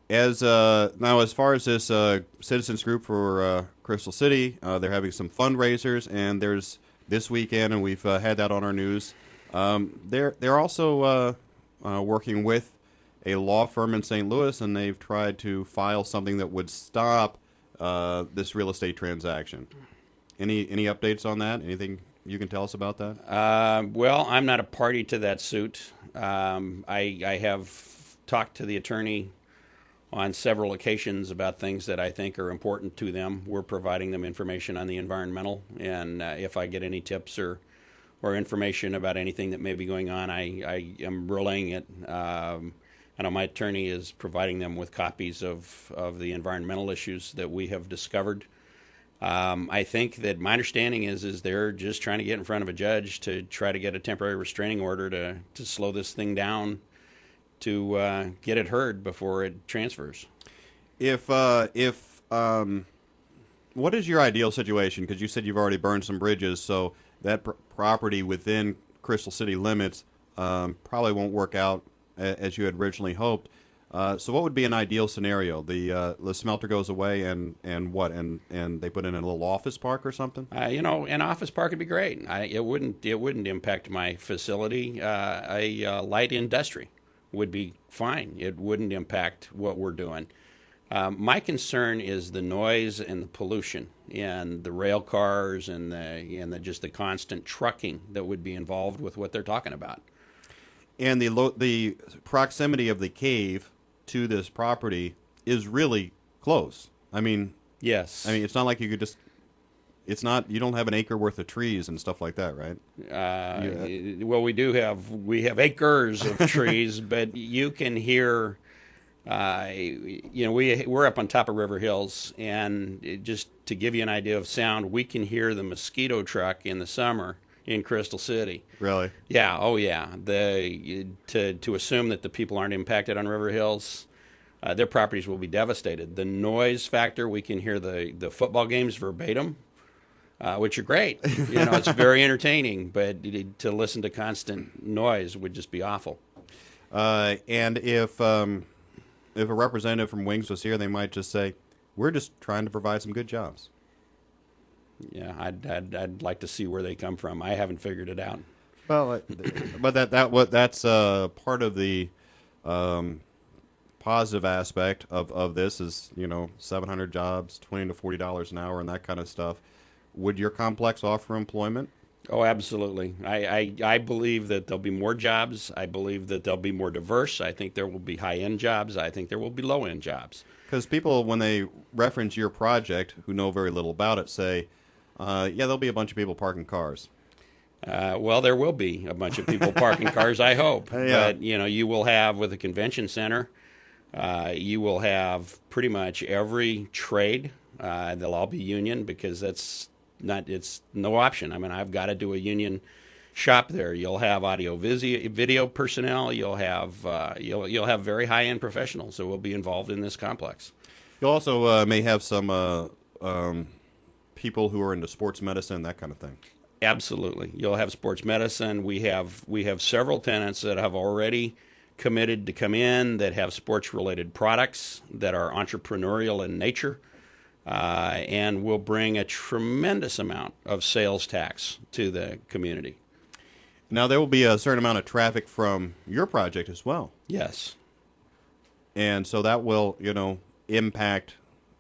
As far as this citizens group for Crystal City, they're having some fundraisers, and there's this weekend, and we've had that on our news. They're also working with a law firm in St. Louis, and they've tried to file something that would stop this real estate transaction. Any updates on that? Anything you can tell us about that? Well, I'm not a party to that suit. I have talked to the attorney on several occasions about things that I think are important to them. We're providing them information on the environmental, and if I get any tips or information about anything that may be going on, I am relaying it. I know my attorney is providing them with copies of the environmental issues that we have discovered. I think that my understanding is they're just trying to get in front of a judge to try to get a temporary restraining order to slow this thing down, to get it heard before it transfers. What is your ideal situation? Because you said you've already burned some bridges, so that property within Crystal City limits probably won't work out as you had originally hoped. So what would be an ideal scenario? The smelter goes away, and what? And they put in a little office park or something? An office park would be great. It wouldn't impact my facility. A light industry would be fine. It wouldn't impact what we're doing. My concern is the noise and the pollution and the rail cars and just the constant trucking that would be involved with what they're talking about. And the proximity of the cave to this property is really close. I mean, yes. I mean, it's not like you could just. It's not. You don't have an acre worth of trees and stuff like that, right? Well, we have acres of trees, but you can hear. We're up on top of River Hills, and just to give you an idea of sound, we can hear the mosquito truck in the summer in Crystal City. Really? Yeah. Oh, yeah. To assume that the people aren't impacted on River Hills, their properties will be devastated. The noise factor, we can hear the football games verbatim, which are great. It's very entertaining, but to listen to constant noise would just be awful. And if a representative from Wings was here, they might just say, "We're just trying to provide some good jobs." Yeah, I'd like to see where they come from. I haven't figured it out. Well, but that's part of the positive aspect of this is 700 jobs, $20 to $40 an hour, and that kind of stuff. Would your complex offer employment? Oh, absolutely. I believe that there'll be more jobs. I believe that they'll be more diverse. I think there will be high-end jobs. I think there will be low-end jobs. Because people, when they reference your project, who know very little about it, say, there'll be a bunch of people parking cars. Well, there will be a bunch of people parking cars, I hope. Yeah. But, you will have, with a convention center, you will have pretty much every trade. They'll all be union because it's no option. I mean, I've got to do a union shop there. You'll have video personnel. You'll have very high-end professionals that will be involved in this complex. You also may have some people who are into sports medicine, that kind of thing. Absolutely. You'll have sports medicine. We have several tenants that have already committed to come in that have sports-related products that are entrepreneurial in nature, and will bring a tremendous amount of sales tax to the community. Now, there will be a certain amount of traffic from your project as well. Yes. And so that will, impact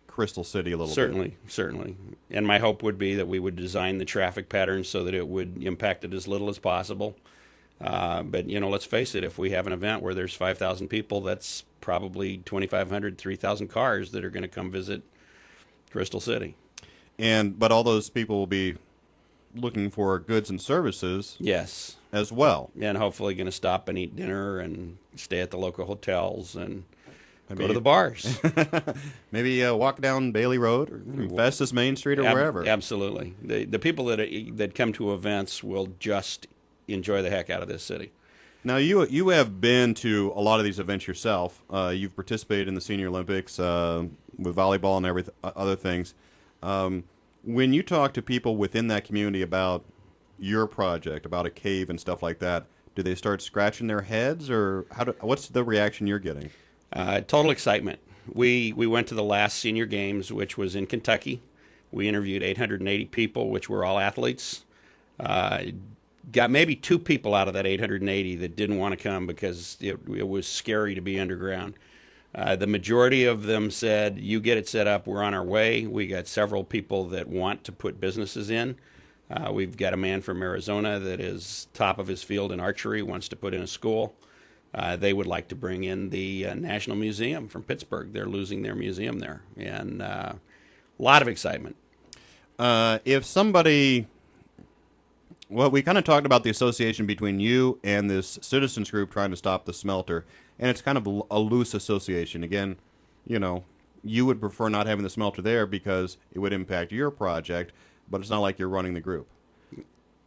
Crystal City a little bit. Certainly. And my hope would be that we would design the traffic patterns so that it would impact it as little as possible. But, let's face it, if we have an event where there's 5,000 people, that's probably 2,500, 3,000 cars that are going to come visit Crystal City. But all those people will be looking for goods and services. Yes. As well. And hopefully going to stop and eat dinner and stay at the local hotels and go to the bars. Maybe walk down Bailey Road or Festus Main Street or wherever. Absolutely. The people that come to events will just enjoy the heck out of this city. Now, you have been to a lot of these events yourself. You've participated in the Senior Olympics with volleyball and other things. When you talk to people within that community about your project, about a cave and stuff like that, do they start scratching their heads, or what's the reaction you're getting? Total excitement. We went to the last senior games, which was in Kentucky. We interviewed 880 people, which were all athletes. Got maybe 2 people out of that 880 that didn't want to come because it was scary to be underground. The majority of them said, you get it set up, we're on our way. We got several people that want to put businesses in. We've got a man from Arizona that is top of his field in archery, wants to put in a school. They would like to bring in the National Museum from Pittsburgh. They're losing their museum there. And a lot of excitement. If somebody... Well, we kind of talked about the association between you and this citizens group trying to stop the smelter, and it's kind of a loose association. Again, you know, you would prefer not having the smelter there because it would impact your project, but it's not like you're running the group.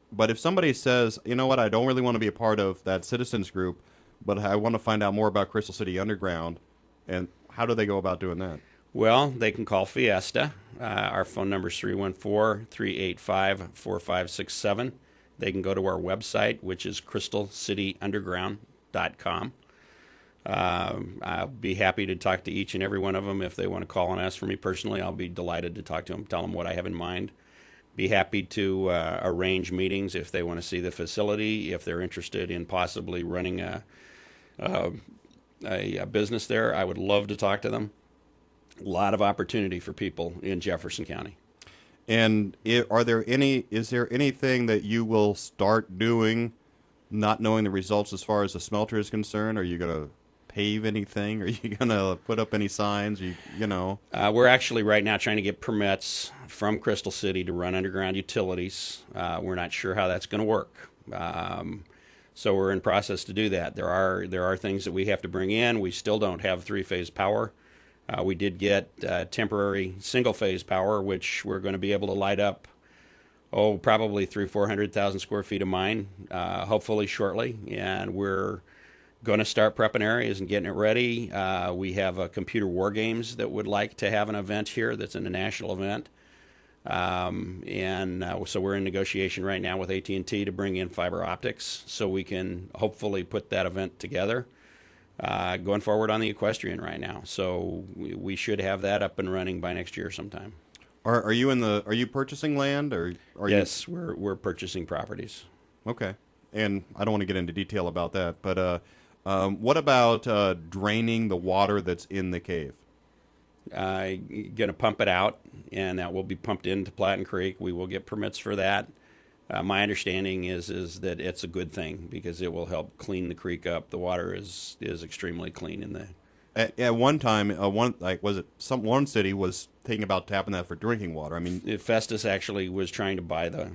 But if somebody says, you know what, I don't really want to be a part of that citizens group, but I want to find out more about Crystal City Underground, and how do they go about doing that? Well, they can call Fiesta. Our phone number is 314-385-4567. They can go to our website, which is crystalcityunderground.com. I'll be happy to talk to each and every one of them. If they want to call and ask for me personally, I'll be delighted to talk to them, tell them what I have in mind. Be happy to arrange meetings if they want to see the facility, if they're interested in possibly running a business there. I would love to talk to them. A lot of opportunity for people in Jefferson County. And is there anything that you will start doing, not knowing the results as far as the smelter is concerned? Are you going to pave anything? Are you going to put up any signs? You know? We're actually right now trying to get permits from Crystal City to run underground utilities. We're not sure how that's going to work. So we're in process to do that. There are things that we have to bring in. We still don't have 3-phase power. We did get temporary single-phase power, which we're going to be able to light up, probably 400,000 square feet of mine, hopefully shortly. And we're going to start prepping areas and getting it ready. We have a Computer War Games that would like to have an event here that's a national event. So we're in negotiation right now with AT&T to bring in fiber optics so we can hopefully put that event together. Going forward on the equestrian right now, so we should have that up and running by next year sometime. Are you purchasing land, or yes, we're purchasing properties. Okay, and I don't want to get into detail about that, but what about draining the water that's in the cave? Going to pump it out, and that will be pumped into Platten Creek. We will get permits for that. My understanding is that it's a good thing because it will help clean the creek up. The water is extremely clean in there. At one time, one city was thinking about tapping that for drinking water. I mean, Festus actually was trying to buy the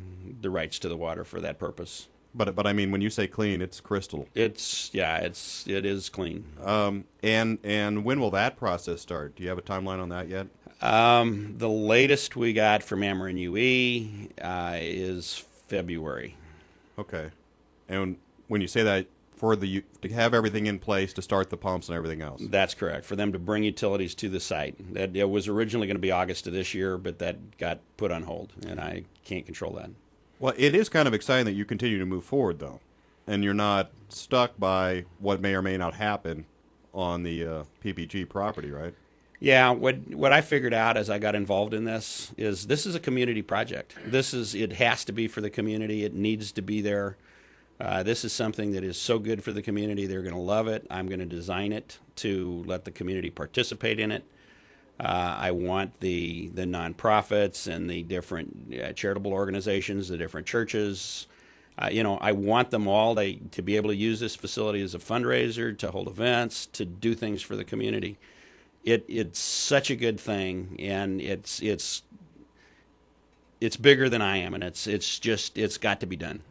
rights to the water for that purpose. But I mean, when you say clean, it's crystal. It is clean. And when will that process start? Do you have a timeline on that yet? The latest we got from Ameren UE is February. Okay. And when you say that, to have everything in place to start the pumps and everything else. That's correct. For them to bring utilities to the site. It was originally going to be August of this year, but that got put on hold, and I can't control that. Well, it is kind of exciting that you continue to move forward, though, and you're not stuck by what may or may not happen on the PPG property, right? Yeah, what I figured out as I got involved in this is a community project. It has to be for the community. It needs to be there. This is something that is so good for the community. They're going to love it. I'm going to design it to let the community participate in it. I want the nonprofits and the different charitable organizations, the different churches. I want them all to be able to use this facility as a fundraiser, to hold events, to do things for the community. It's such a good thing, and it's bigger than I am, and it's got to be done.